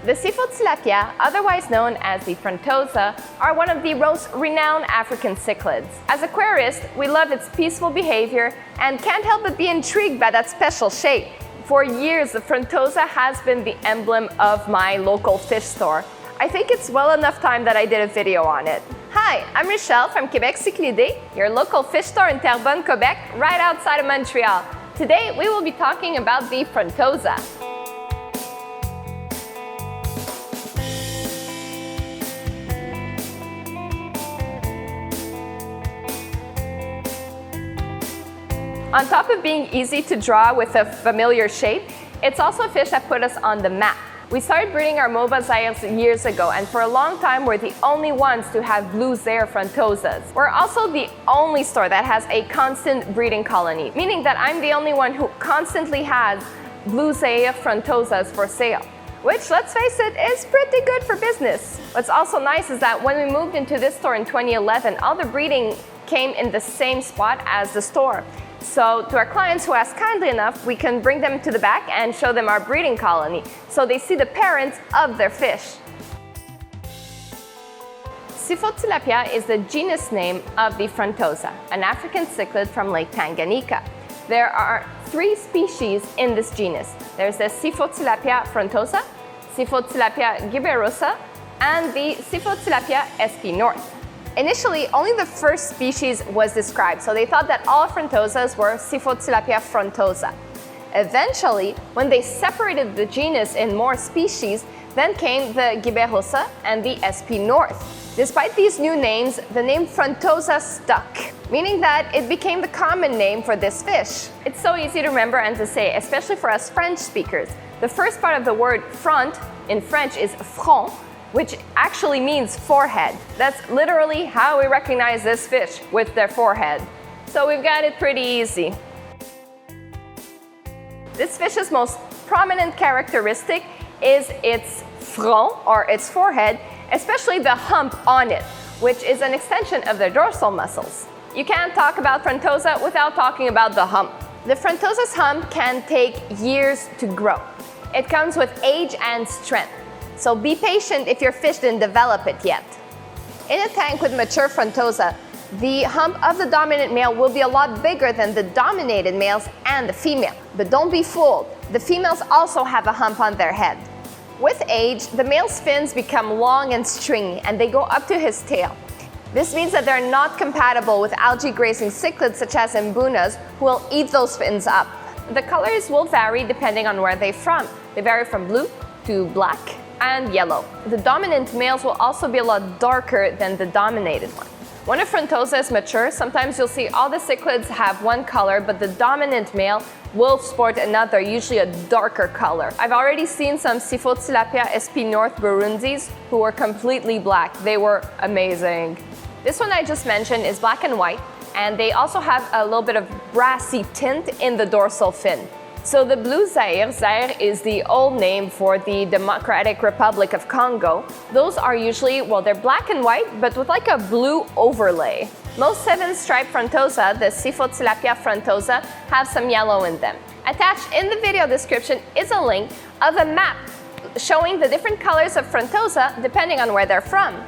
The Cyphotilapia, otherwise known as the Frontosa, are one of the most renowned African cichlids. As aquarists, we love its peaceful behavior and can't help but be intrigued by that special shape. For years, the Frontosa has been the emblem of my local fish store. I think it's well enough time that I did a video on it. Hi, I'm Michelle from Quebec CICHLIDS, your local fish store in Terrebonne, Quebec, right outside of Montreal. Today, we will be talking about the Frontosa. On top of being easy to draw with a familiar shape, it's also a fish that put us on the map. We started breeding our mauve zaires years ago, and for a long time we're the only ones to have blue zaire frontosas. We're also the only store that has a constant breeding colony, meaning that I'm the only one who constantly has blue zaire frontosas for sale. Which, let's face it, is pretty good for business. What's also nice is that when we moved into this store in 2011, all the breeding came in the same spot as the store. So to our clients who ask kindly enough, we can bring them to the back and show them our breeding colony, so they see the parents of their fish. Cyphotilapia is the genus name of the Frontosa, an African cichlid from Lake Tanganyika. There are 3 species in this genus. There's the Cyphotilapia frontosa, Cyphotilapia gibberosa, and the Cyphotilapia sp. north. Initially, only the first species was described, so they thought that all frontosas were Cyphotilapia frontosa. Eventually, when they separated the genus in more species, then came the gibberosa and the sp. north. Despite these new names, the name Frontosa stuck, meaning that it became the common name for this fish. It's so easy to remember and to say, especially for us French speakers. The first part of the word front in French is front, which actually means forehead. That's literally how we recognize this fish, with their forehead. So we've got it pretty easy. This fish's most prominent characteristic is its front, or its forehead, especially the hump on it, which is an extension of their dorsal muscles. You can't talk about Frontosa without talking about the hump. The Frontosa's hump can take years to grow. It comes with age and strength. So be patient if your fish didn't develop it yet. In a tank with mature Frontosa, the hump of the dominant male will be a lot bigger than the dominated males and the female. But don't be fooled, the females also have a hump on their head. With age, the male's fins become long and stringy, and they go up to his tail. This means that they're not compatible with algae grazing cichlids such as mbunas, who will eat those fins up. The colors will vary depending on where they're from. They vary from blue to black and yellow. The dominant males will also be a lot darker than the dominated one. When a Frontosa is mature, sometimes you'll see all the cichlids have one color, but the dominant male will sport another, usually a darker color. I've already seen some Cyphotilapia sp. north Burundis who were completely black. They were amazing. This one I just mentioned is black and white, and they also have a little bit of brassy tint in the dorsal fin. So the blue zaire, zaire is the old name for the Democratic Republic of Congo. Those are usually, well, they're black and white, but with like a blue overlay. Most 7-striped Frontosa, the Cyphotilapia frontosa, have some yellow in them. Attached in the video description is a link of a map showing the different colors of Frontosa depending on where they're from.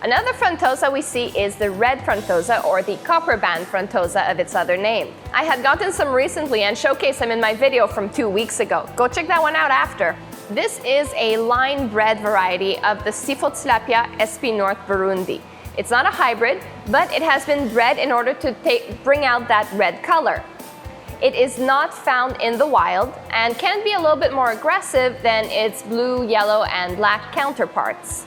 Another Frontosa we see is the red Frontosa, or the copper band Frontosa of its other name. I had gotten some recently and showcased them in my video from 2 weeks ago. Go check that one out after. This is a line-bred variety of the Cyphotilapia sp. north Burundi. It's not a hybrid, but it has been bred in order to bring out that red color. It is not found in the wild and can be a little bit more aggressive than its blue, yellow, and black counterparts.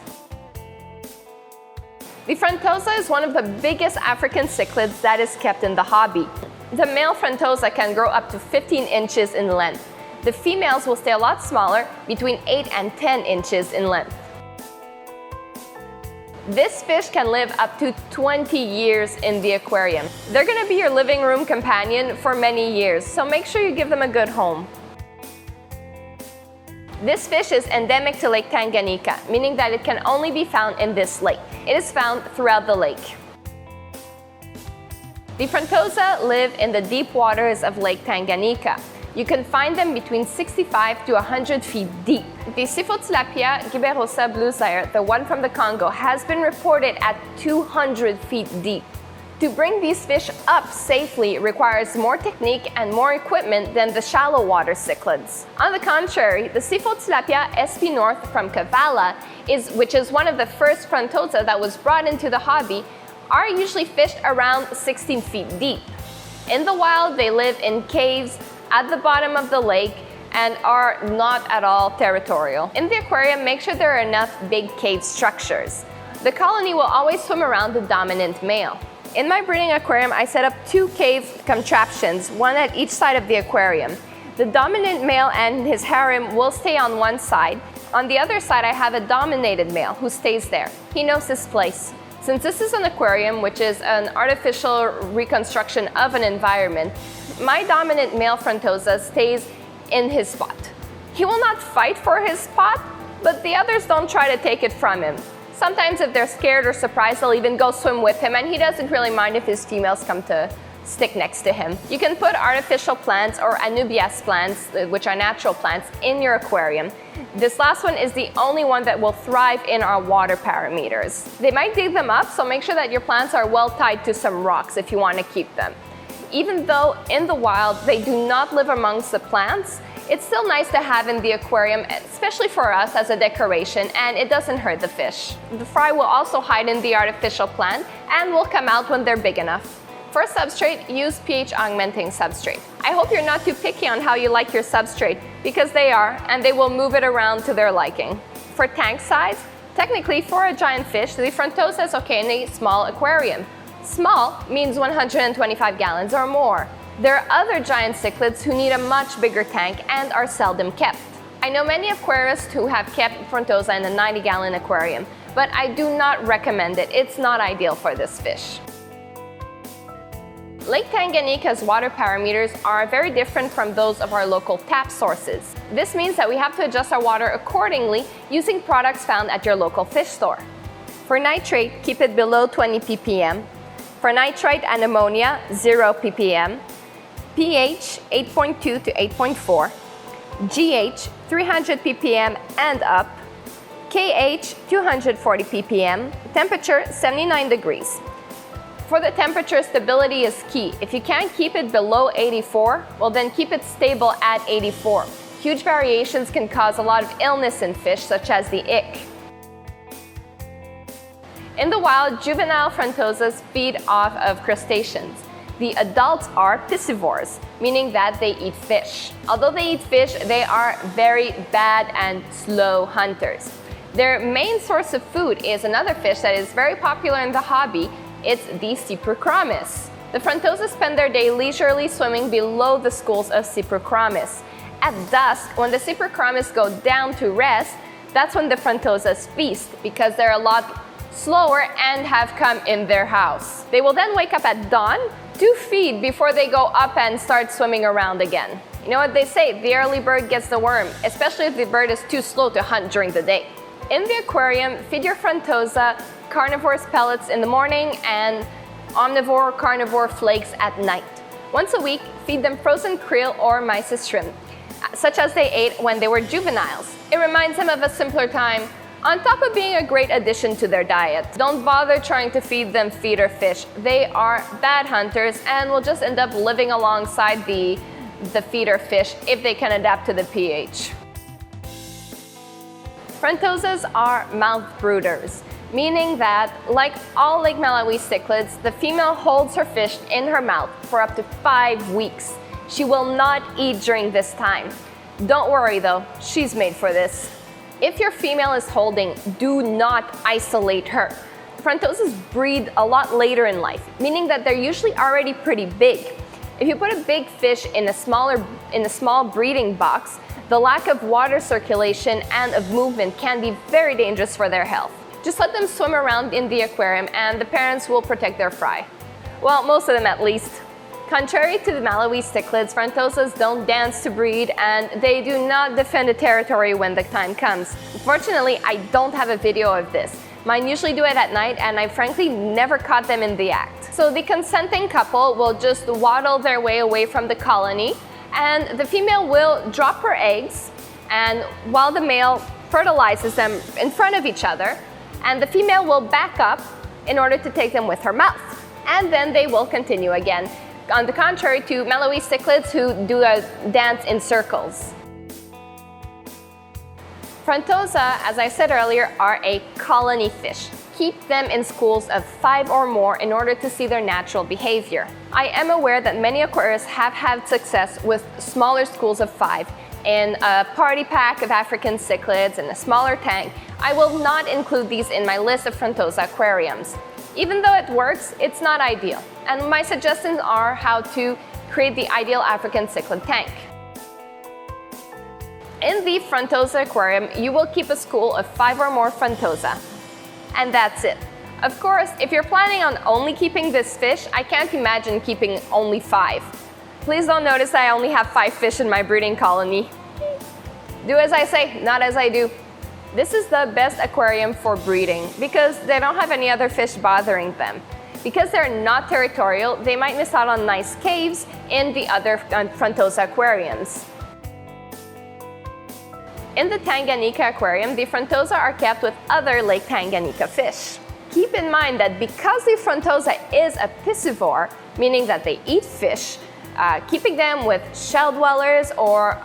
The Frontosa is one of the biggest African cichlids that is kept in the hobby. The male Frontosa can grow up to 15 inches in length. The females will stay a lot smaller, between 8 and 10 inches in length. This fish can live up to 20 years in the aquarium. They're going to be your living room companion for many years, so make sure you give them a good home. This fish is endemic to Lake Tanganyika, meaning that it can only be found in this lake. It is found throughout the lake. The Frontosa live in the deep waters of Lake Tanganyika. You can find them between 65 to 100 feet deep. The Cyphotilapia giberosa blue zaire, the one from the Congo, has been reported at 200 feet deep. To bring these fish up safely requires more technique and more equipment than the shallow water cichlids. On the contrary, the Cyphotilapia sp north from Kavala, which is one of the first Frontosa that was brought into the hobby, are usually fished around 16 feet deep. In the wild, they live in caves at the bottom of the lake and are not at all territorial. In the aquarium, make sure there are enough big cave structures. The colony will always swim around the dominant male. In my breeding aquarium, I set up 2 cave contraptions, one at each side of the aquarium. The dominant male and his harem will stay on one side. On the other side, I have a dominated male who stays there. He knows his place. Since this is an aquarium, which is an artificial reconstruction of an environment, my dominant male Frontosa stays in his spot. He will not fight for his spot, but the others don't try to take it from him. Sometimes if they're scared or surprised, they'll even go swim with him, and he doesn't really mind if his females come to stick next to him. You can put artificial plants or anubias plants, which are natural plants, in your aquarium. This last one is the only one that will thrive in our water parameters. They might dig them up, so make sure that your plants are well tied to some rocks if you want to keep them. Even though in the wild they do not live amongst the plants, it's still nice to have in the aquarium, especially for us as a decoration, and it doesn't hurt the fish. The fry will also hide in the artificial plant and will come out when they're big enough. For substrate, use pH augmenting substrate. I hope you're not too picky on how you like your substrate, because they are, and they will move it around to their liking. For tank size, technically for a giant fish, the Frontosa is okay in a small aquarium. Small means 125 gallons or more. There are other giant cichlids who need a much bigger tank and are seldom kept. I know many aquarists who have kept Frontosa in a 90-gallon aquarium, but I do not recommend it. It's not ideal for this fish. Lake Tanganyika's water parameters are very different from those of our local tap sources. This means that we have to adjust our water accordingly using products found at your local fish store. For nitrate, keep it below 20 ppm. For nitrite and ammonia, 0 ppm. pH, 8.2 to 8.4. GH, 300 ppm and up. KH, 240 ppm. Temperature, 79 degrees. For the temperature, stability is key. If you can't keep it below 84, well then keep it stable at 84. Huge variations can cause a lot of illness in fish, such as the ick. In the wild, juvenile Frontosas feed off of crustaceans. The adults are piscivores, meaning that they eat fish. Although they eat fish, they are very bad and slow hunters. Their main source of food is another fish that is very popular in the hobby. It's the Cyphotilapia. The Frontosas spend their day leisurely swimming below the schools of Cyphotilapia. At dusk, when the Cyphotilapia go down to rest, that's when the Frontosas feast, because they're a lot slower and have come in their house. They will then wake up at dawn to feed before they go up and start swimming around again. You know what they say, the early bird gets the worm, especially if the bird is too slow to hunt during the day. In the aquarium, feed your Frontosa carnivorous pellets in the morning and omnivore carnivore flakes at night. Once a week, feed them frozen krill or mysis shrimp, such as they ate when they were juveniles. It reminds them of a simpler time, on top of being a great addition to their diet. Don't bother trying to feed them feeder fish. They are bad hunters and will just end up living alongside the feeder fish if they can adapt to the pH. Frontosas are mouth brooders, meaning that, like all Lake Malawi cichlids, the female holds her fish in her mouth for up to 5 weeks. She will not eat during this time. Don't worry though, she's made for this. If your female is holding, do not isolate her. Frontosas breed a lot later in life, meaning that they're usually already pretty big. If you put a big fish in a small breeding box, the lack of water circulation and of movement can be very dangerous for their health. Just let them swim around in the aquarium and the parents will protect their fry. Well, most of them at least. Contrary to the Malawi cichlids, Frontosas don't dance to breed and they do not defend a territory when the time comes. Unfortunately, I don't have a video of this. Mine usually do it at night and I frankly never caught them in the act. So the consenting couple will just waddle their way away from the colony And the female will drop her eggs, and while the male fertilizes them in front of each other, and the female will back up in order to take them with her mouth. And then they will continue again, on the contrary to Malawi cichlids who do a dance in circles. Frontosa, as I said earlier, are a colony fish. Keep them in schools of 5 or more in order to see their natural behavior. I am aware that many aquarists have had success with smaller schools of 5 in a party pack of African cichlids in a smaller tank. I will not include these in my list of Frontosa aquariums. Even though it works, it's not ideal. And my suggestions are how to create the ideal African cichlid tank. In the Frontosa aquarium, you will keep a school of 5 or more Frontosa. And that's it. Of course, if you're planning on only keeping this fish, I can't imagine keeping only 5. Please don't notice I only have 5 fish in my breeding colony. Do as I say, not as I do. This is the best aquarium for breeding because they don't have any other fish bothering them. Because they're not territorial, they might miss out on nice caves in the other Frontosa aquariums. In the Tanganyika aquarium, the Frontosa are kept with other Lake Tanganyika fish. Keep in mind that because the Frontosa is a piscivore, meaning that they eat fish, keeping them with shell dwellers or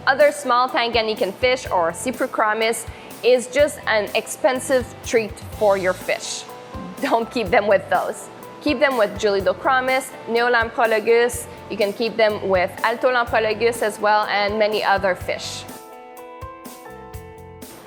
other small Tanganyikan fish or Cyphotilapia is just an expensive treat for your fish. Don't keep them with those. Keep them with Julidochromis, Neolamprologus, you can keep them with Altolamprologus as well, and many other fish.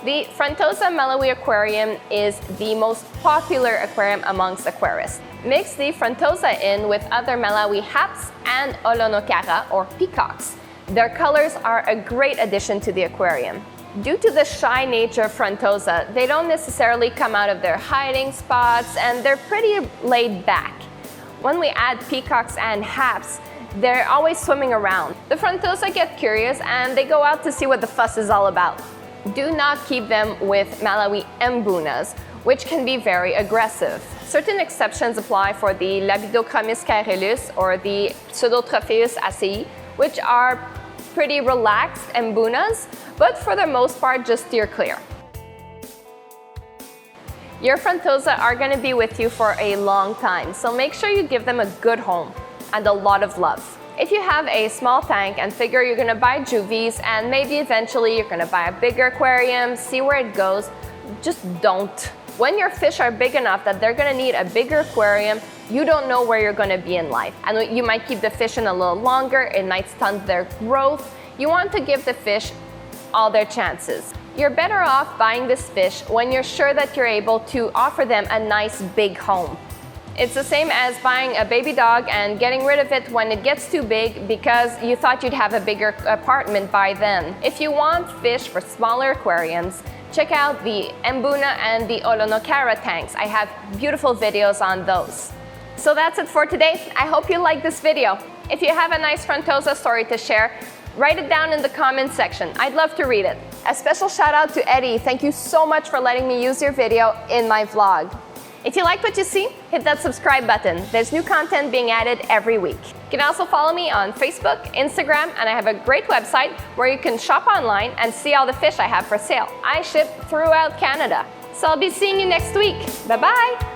The Frontosa Malawi aquarium is the most popular aquarium amongst aquarists. Mix the Frontosa in with other Malawi haps and Olonocara or peacocks. Their colors are a great addition to the aquarium. Due to the shy nature of Frontosa, they don't necessarily come out of their hiding spots and they're pretty laid back. When we add peacocks and haps, they're always swimming around. The Frontosa get curious and they go out to see what the fuss is all about. Do not keep them with Malawi embunas, which can be very aggressive. Certain exceptions apply for the Labidochromis caerulus or the Pseudotropheus acei, which are pretty relaxed embunas, but for the most part, just steer clear. Your Frontosa are going to be with you for a long time, so make sure you give them a good home and a lot of love. If you have a small tank and figure you're going to buy juvies and maybe eventually you're going to buy a bigger aquarium, see where it goes, just don't. When your fish are big enough that they're going to need a bigger aquarium, you don't know where you're going to be in life. And you might keep the fish in a little longer, it might stunt their growth. You want to give the fish all their chances. You're better off buying this fish when you're sure that you're able to offer them a nice big home. It's the same as buying a baby dog and getting rid of it when it gets too big because you thought you'd have a bigger apartment by then. If you want fish for smaller aquariums, check out the Mbuna and the Olonocara tanks. I have beautiful videos on those. So that's it for today. I hope you liked this video. If you have a nice Frontosa story to share, write it down in the comments section. I'd love to read it. A special shout out to Eddie. Thank you so much for letting me use your video in my vlog. If you like what you see, hit that subscribe button. There's new content being added every week. You can also follow me on Facebook, Instagram, and I have a great website where you can shop online and see all the fish I have for sale. I ship throughout Canada. So I'll be seeing you next week. Bye-bye!